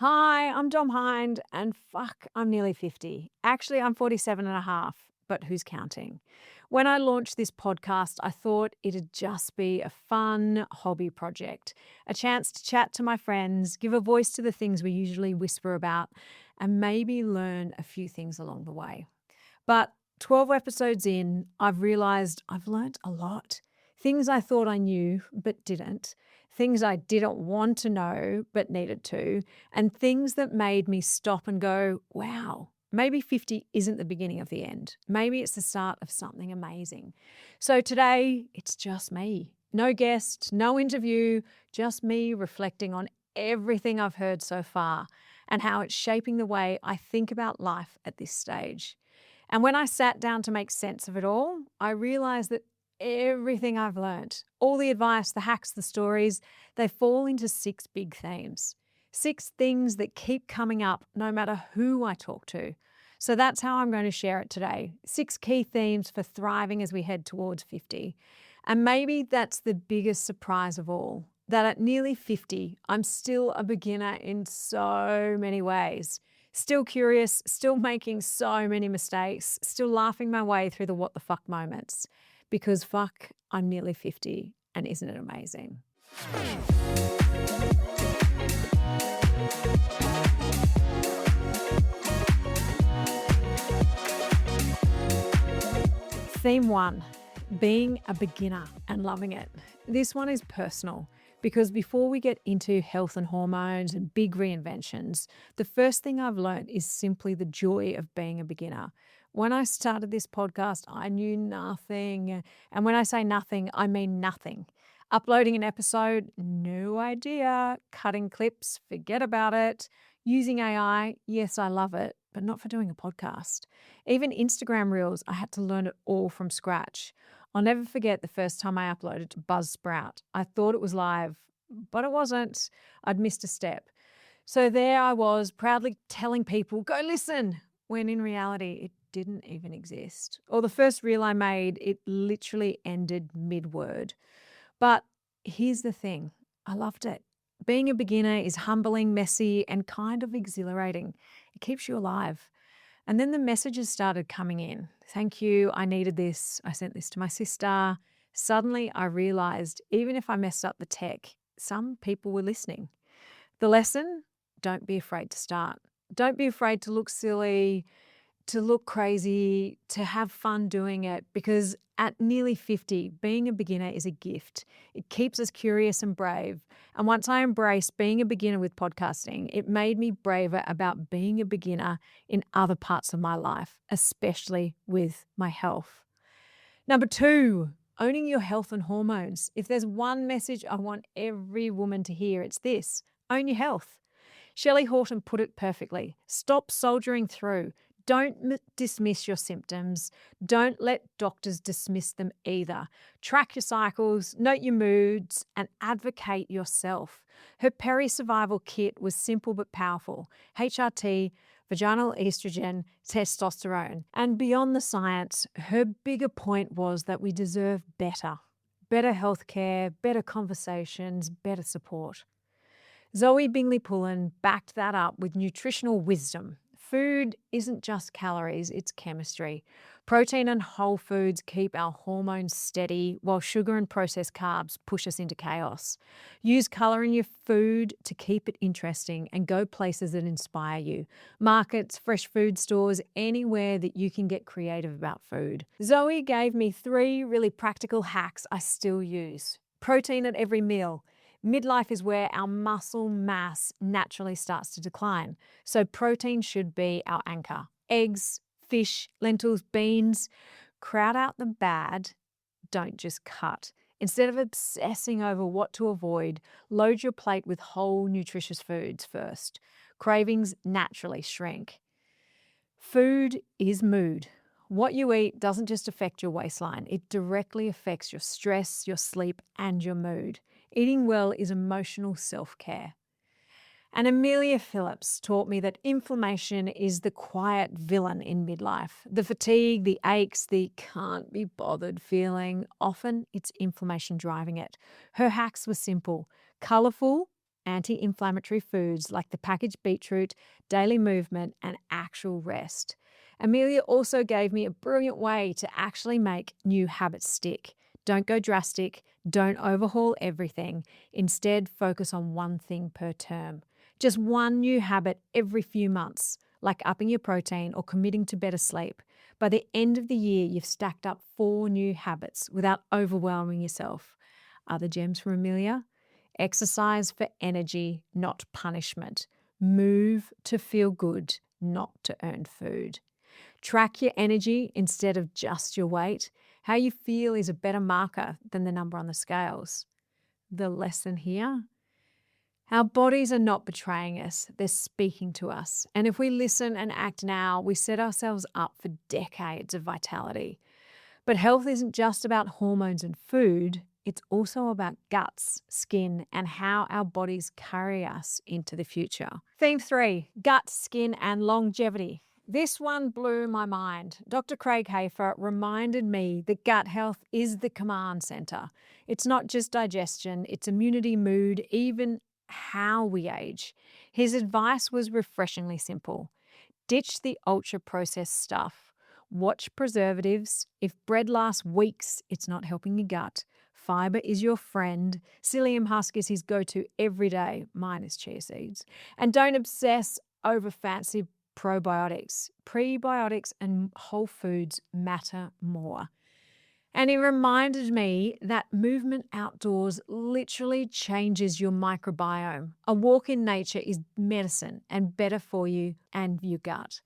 Hi, I'm Dom Hind, and fuck, I'm nearly 50. Actually, I'm 47 and a half, but who's counting? When I launched this podcast, I thought it'd just be a fun hobby project, a chance to chat to my friends, give a voice to the things we usually whisper about, and maybe learn a few things along the way. But 12 episodes in, I've realized I've learnt a lot. Things I thought I knew but didn't, things I didn't want to know but needed to, and things that made me stop and go, wow, maybe 50 isn't the beginning of the end. Maybe it's the start of something amazing. So today, it's just me. No guest, no interview, just me reflecting on everything I've heard so far and how it's shaping the way I think about life at this stage. And when I sat down to make sense of it all, I realized that everything I've learnt, all the advice, the hacks, the stories, they fall into six big themes. Six things that keep coming up no matter who I talk to. So that's how I'm going to share it today. Six key themes for thriving as we head towards 50. And maybe that's the biggest surprise of all, that at nearly 50, I'm still a beginner in so many ways. Still curious, still making so many mistakes, still laughing my way through the what the fuck moments. Because fuck, I'm nearly 50, and isn't it amazing? Theme one, being a beginner and loving it. This one is personal because before we get into health and hormones and big reinventions, the first thing I've learned is simply the joy of being a beginner. When I started this podcast, I knew nothing. And when I say nothing, I mean nothing. Uploading an episode, no idea. Cutting clips, forget about it. Using AI, yes, I love it, but not for doing a podcast. Even Instagram Reels, I had to learn it all from scratch. I'll never forget the first time I uploaded to Buzzsprout. I thought it was live, but it wasn't. I'd missed a step. So there I was, proudly telling people, go listen, when in reality, it didn't even exist. Or the first reel I made, it literally ended mid-word. But here's the thing, I loved it. Being a beginner is humbling, messy, and kind of exhilarating. It keeps you alive. And then the messages started coming in. Thank you, I needed this. I sent this to my sister. Suddenly I realized even if I messed up the tech, some people were listening. The lesson, don't be afraid to start. Don't be afraid to look silly, to look crazy, to have fun doing it, because at nearly 50, being a beginner is a gift. It keeps us curious and brave. And once I embraced being a beginner with podcasting, it made me braver about being a beginner in other parts of my life, especially with my health. Number two, owning your health and hormones. If there's one message I want every woman to hear, it's this: own your health. Shelley Horton put it perfectly. Stop soldiering through. Don't dismiss your symptoms. Don't let doctors dismiss them either. Track your cycles, note your moods, and advocate yourself. Her peri-survival kit was simple but powerful. HRT, vaginal estrogen, testosterone. And beyond the science, her bigger point was that we deserve better. Better healthcare, better conversations, better support. Zoe Bingley Pullen backed that up with nutritional wisdom. Food isn't just calories, it's chemistry. Protein and whole foods keep our hormones steady, while sugar and processed carbs push us into chaos. Use colour in your food to keep it interesting and go places that inspire you. Markets, fresh food stores, anywhere that you can get creative about food. Zoe gave me 3 really practical hacks I still use. Protein at every meal. Midlife is where our muscle mass naturally starts to decline. So protein should be our anchor. Eggs, fish, lentils, beans. Crowd out the bad, don't just cut. Instead of obsessing over what to avoid, load your plate with whole nutritious foods first. Cravings naturally shrink. Food is mood. What you eat doesn't just affect your waistline, it directly affects your stress, your sleep, and your mood. Eating well is emotional self-care. And Amelia Phillips taught me that inflammation is the quiet villain in midlife. The fatigue, the aches, the can't be bothered feeling, often it's inflammation driving it. Her hacks were simple: colourful, anti-inflammatory foods like the packaged beetroot, daily movement, and actual rest. Amelia also gave me a brilliant way to actually make new habits stick. Don't go drastic. Don't overhaul everything. Instead, focus on one thing per term. Just one new habit every few months, like upping your protein or committing to better sleep. By the end of the year, you've stacked up 4 new habits without overwhelming yourself. Other gems from Amelia? Exercise for energy, not punishment. Move to feel good, not to earn food. Track your energy instead of just your weight. How you feel is a better marker than the number on the scales. The lesson here? Our bodies are not betraying us, they're speaking to us. And if we listen and act now, we set ourselves up for decades of vitality. But health isn't just about hormones and food, it's also about guts, skin, and how our bodies carry us into the future. Theme 3, gut, skin, and longevity. This one blew my mind. Dr. Craig Hafer reminded me that gut health is the command center. It's not just digestion, it's immunity, mood, even how we age. His advice was refreshingly simple. Ditch the ultra-processed stuff. Watch preservatives. If bread lasts weeks, it's not helping your gut. Fiber is your friend. Psyllium husk is his go-to every day, minus chia seeds. And don't obsess over fancy probiotics. Prebiotics and whole foods matter more. And he reminded me that movement outdoors literally changes your microbiome. A walk in nature is medicine and better for you and your gut.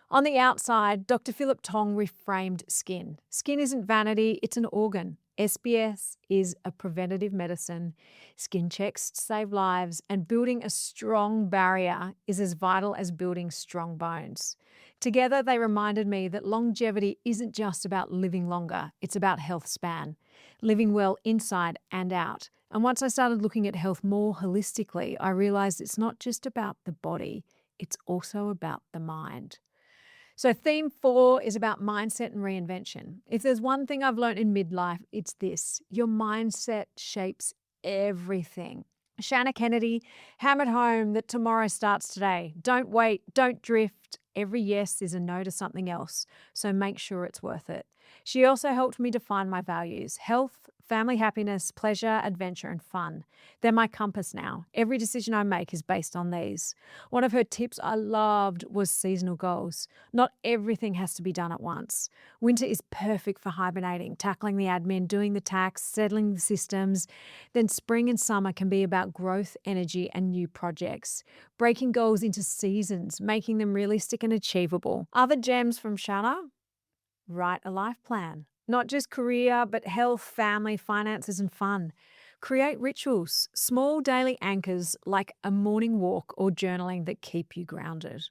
On the outside, Dr. Philip Tong reframed skin. Skin isn't vanity, it's an organ. SBS is a preventative medicine. Skin checks save lives, and building a strong barrier is as vital as building strong bones. Together, they reminded me that longevity isn't just about living longer, it's about health span, living well inside and out. And once I started looking at health more holistically, I realized it's not just about the body, it's also about the mind. So theme 4 is about mindset and reinvention. If there's one thing I've learned in midlife, it's this. Your mindset shapes everything. Shanna Kennedy hammered home that tomorrow starts today. Don't wait, don't drift. Every yes is a no to something else, so make sure it's worth it. She also helped me define my values: health, family happiness, pleasure, adventure, and fun. They're my compass now. Every decision I make is based on these. One of her tips I loved was seasonal goals. Not everything has to be done at once. Winter is perfect for hibernating, tackling the admin, doing the tax, settling the systems. Then spring and summer can be about growth, energy, and new projects. Breaking goals into seasons, making them realistic and achievable. Other gems from Shanna? Write a life plan. Not just career, but health, family, finances, and fun. Create rituals, small daily anchors like a morning walk or journaling that keep you grounded.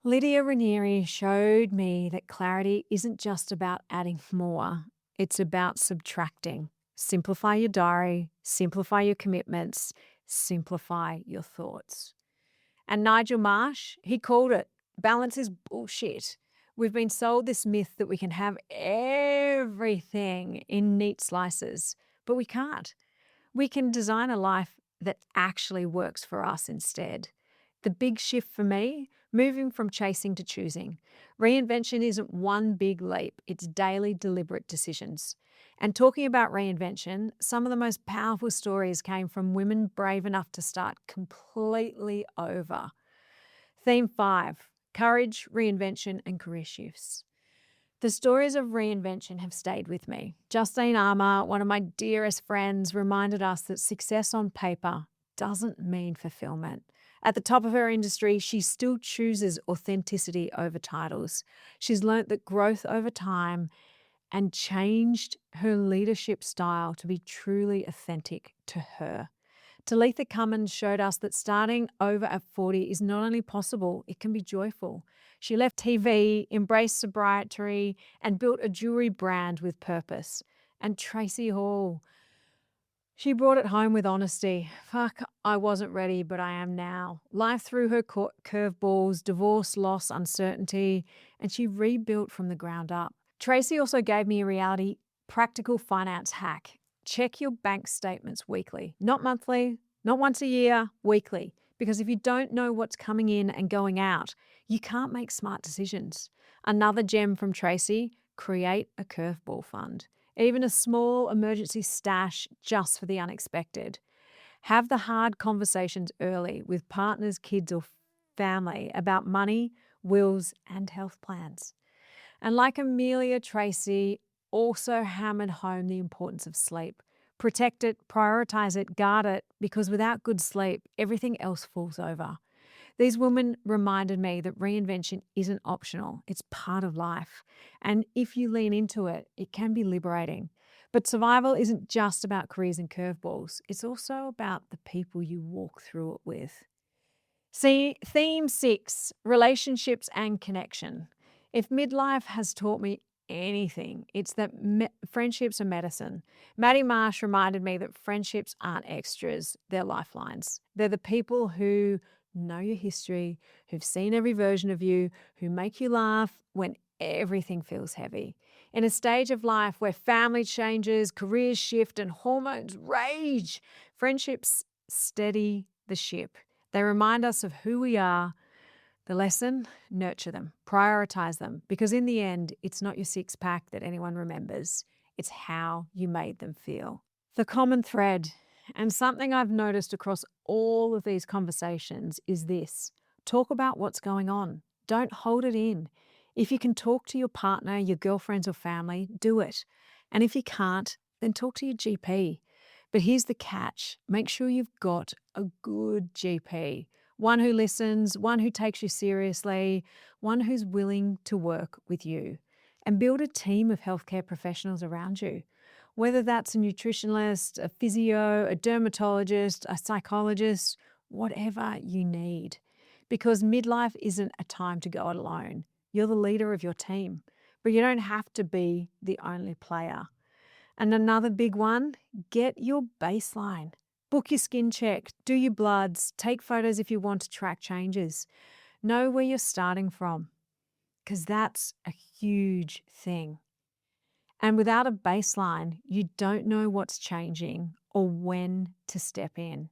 Lydia Ranieri showed me that clarity isn't just about adding more, it's about subtracting. Simplify your diary, simplify your commitments, simplify your thoughts. And Nigel Marsh, he called it, balance is bullshit. We've been sold this myth that we can have everything in neat slices, but we can't. We can design a life that actually works for us instead. The big shift for me, moving from chasing to choosing. Reinvention isn't one big leap, it's daily deliberate decisions. And talking about reinvention, some of the most powerful stories came from women brave enough to start completely over. Theme 5. Courage, reinvention, and career shifts. The stories of reinvention have stayed with me. Justine Armour, one of my dearest friends, reminded us that success on paper doesn't mean fulfillment. At the top of her industry, she still chooses authenticity over titles. She's learnt that growth over time and changed her leadership style to be truly authentic to her. Talitha Cummins showed us that starting over at 40 is not only possible, it can be joyful. She left TV, embraced sobriety, and built a jewelry brand with purpose. And Tracy Hall, she brought it home with honesty. Fuck, I wasn't ready, but I am now. Life threw her curveballs, divorce, loss, uncertainty, and she rebuilt from the ground up. Tracy also gave me a reality, practical finance hack. Check your bank statements weekly, not monthly, Not once a year, weekly. Because if you don't know what's coming in and going out, you can't make smart decisions. Another gem from Tracy: create a curveball fund, even a small emergency stash just for the unexpected. Have the hard conversations early with partners, kids, or family about money, wills, and health plans. And like Amelia Tracy, also hammered home the importance of sleep. Protect it, prioritize it, guard it, because without good sleep, everything else falls over. These women reminded me that reinvention isn't optional, it's part of life. And if you lean into it, it can be liberating. But survival isn't just about careers and curveballs, it's also about the people you walk through it with. See, theme 6: relationships and connection. If midlife has taught me anything, it's that friendships are medicine. Maddie Marsh reminded me that friendships aren't extras, they're lifelines. They're the people who know your history, who've seen every version of you, who make you laugh when everything feels heavy. In a stage of life where family changes, careers shift, and hormones rage, friendships steady the ship. They remind us of who we are. The lesson: nurture them, prioritize them, because in the end, it's not your six pack that anyone remembers, it's how you made them feel. The common thread, and something I've noticed across all of these conversations, is this: talk about what's going on. Don't hold it in. If you can talk to your partner, your girlfriends, or family, do it. And if you can't, then talk to your GP. But here's the catch: make sure you've got a good GP, one who listens, one who takes you seriously, one who's willing to work with you. And build a team of healthcare professionals around you, whether that's a nutritionist, a physio, a dermatologist, a psychologist, whatever you need. Because midlife isn't a time to go it alone. You're the leader of your team, but you don't have to be the only player. And another big one: get your baseline. Book your skin check, do your bloods, take photos if you want to track changes. Know where you're starting from, because that's a huge thing. And without a baseline, you don't know what's changing or when to step in.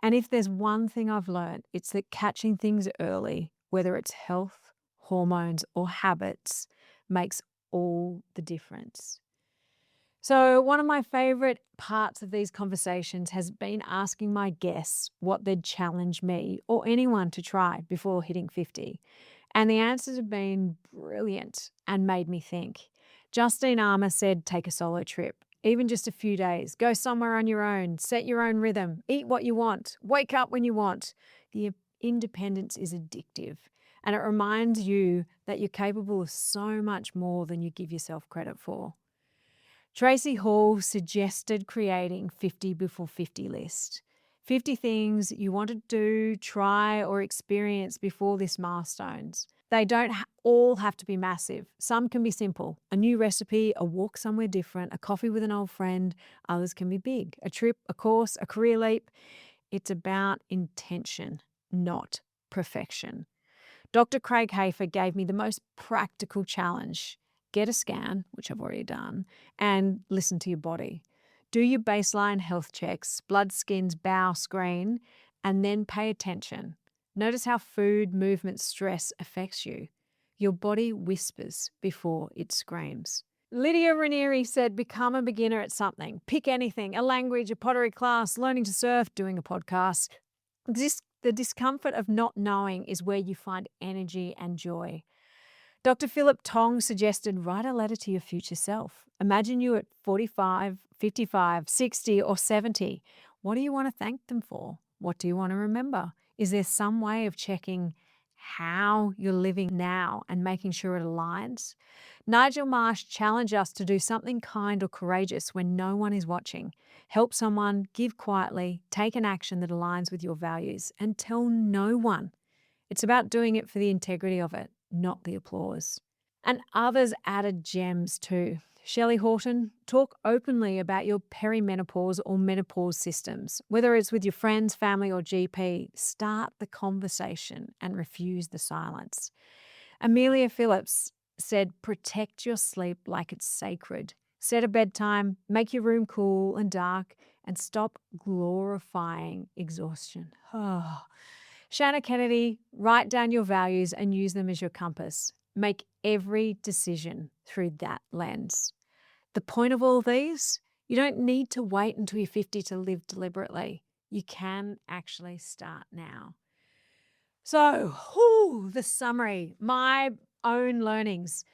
And if there's one thing I've learned, it's that catching things early, whether it's health, hormones, or habits, makes all the difference. So, one of my favorite parts of these conversations has been asking my guests what they'd challenge me or anyone to try before hitting 50. And the answers have been brilliant and made me think. Justine Armour said, take a solo trip, even just a few days. Go somewhere on your own, set your own rhythm, eat what you want, wake up when you want. The independence is addictive, and it reminds you that you're capable of so much more than you give yourself credit for. Tracy Hall suggested creating 50 before 50 list. 50 things you want to do, try, or experience before this milestones. They don't all have to be massive. Some can be simple: a new recipe, a walk somewhere different, a coffee with an old friend. Others can be big: a trip, a course, a career leap. It's about intention, not perfection. Dr. Craig Hafer gave me the most practical challenge: get a scan, which I've already done, and listen to your body. Do your baseline health checks, blood, skins, bowel screen, and then pay attention. Notice how food, movement, stress affects you. Your body whispers before it screams. Lydia Ranieri said, become a beginner at something. Pick anything: a language, a pottery class, learning to surf, doing a podcast. The discomfort of not knowing is where you find energy and joy. Dr. Philip Tong suggested, write a letter to your future self. Imagine you at 45, 55, 60, or 70. What do you want to thank them for? What do you want to remember? Is there some way of checking how you're living now and making sure it aligns? Nigel Marsh challenged us to do something kind or courageous when no one is watching. Help someone, give quietly, take an action that aligns with your values, and tell no one. It's about doing it for the integrity of it, not the applause. And others added gems too. Shelley Horton, talk openly about your perimenopause or menopause systems. Whether it's with your friends, family, or GP, start the conversation and refuse the silence. Amelia Phillips said, protect your sleep like it's sacred. Set a bedtime, make your room cool and dark, and stop glorifying exhaustion. Oh. Shanna Kennedy, write down your values and use them as your compass. Make every decision through that lens. The point of all these, you don't need to wait until you're 50 to live deliberately. You can actually start now. So, the summary, my own learnings.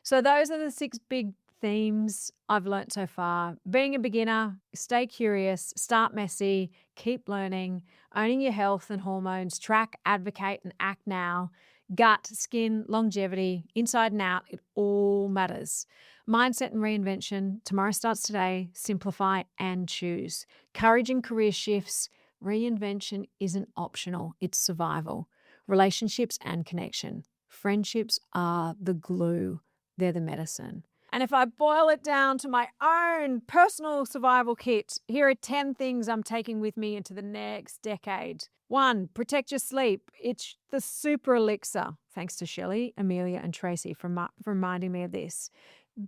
So those are the 6 big themes I've learnt so far. Being a beginner, stay curious, start messy, keep learning, owning your health and hormones, track, advocate, and act now. Gut, skin, longevity, inside and out, it all matters. Mindset and reinvention, tomorrow starts today, simplify and choose. Courage and career shifts, reinvention isn't optional, it's survival. Relationships and connection. Friendships are the glue, they're the medicine. And if I boil it down to my own personal survival kit, here are 10 things I'm taking with me into the next decade. 1, protect your sleep. It's the super elixir. Thanks to Shelley, Amelia, and Tracy for reminding me of this.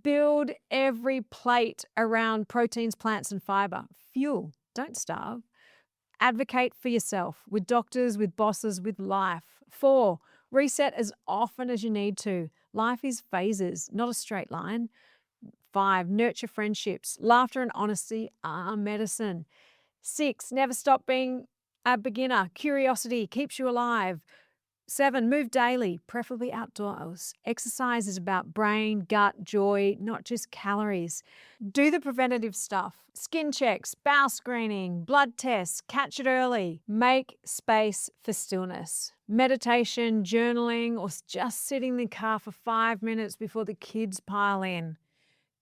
Build every plate around proteins, plants, and fiber. Fuel. Don't starve. Advocate for yourself with doctors, with bosses, with life. 4, reset as often as you need to. Life is phases, not a straight line. 5, nurture friendships. Laughter and honesty are medicine. 6, never stop being a beginner. Curiosity keeps you alive. 7, move daily, preferably outdoors. Exercise is about brain, gut, joy, not just calories. Do the preventative stuff. Skin checks, bowel screening, blood tests, catch it early. Make space for stillness. Meditation, journaling, or just sitting in the car for 5 minutes before the kids pile in.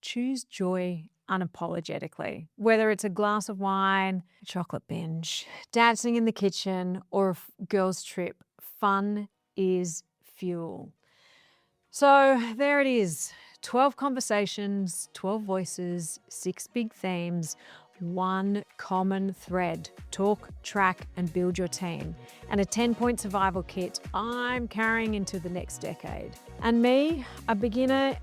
Choose joy unapologetically, whether it's a glass of wine, a chocolate binge, dancing in the kitchen, or a girls' trip. Fun is fuel. So there it is. 12 conversations, 12 voices, 6 big themes, 1 common thread. Talk, track, and build your team. And a 10-point survival kit I'm carrying into the next decade. And me, a beginner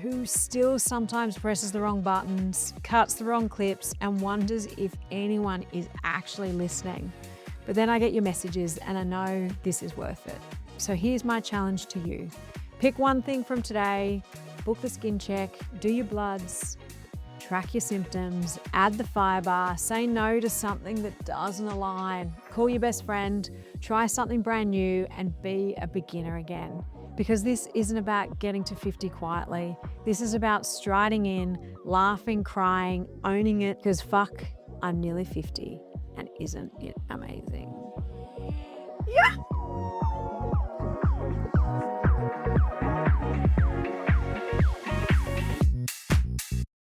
who still sometimes presses the wrong buttons, cuts the wrong clips, and wonders if anyone is actually listening. But then I get your messages and I know this is worth it. So here's my challenge to you. Pick one thing from today, book the skin check, do your bloods, track your symptoms, add the fiber, say no to something that doesn't align, call your best friend, try something brand new, and be a beginner again. Because this isn't about getting to 50 quietly. This is about striding in, laughing, crying, owning it, because fuck, I'm nearly 50. And isn't it amazing? Yeah!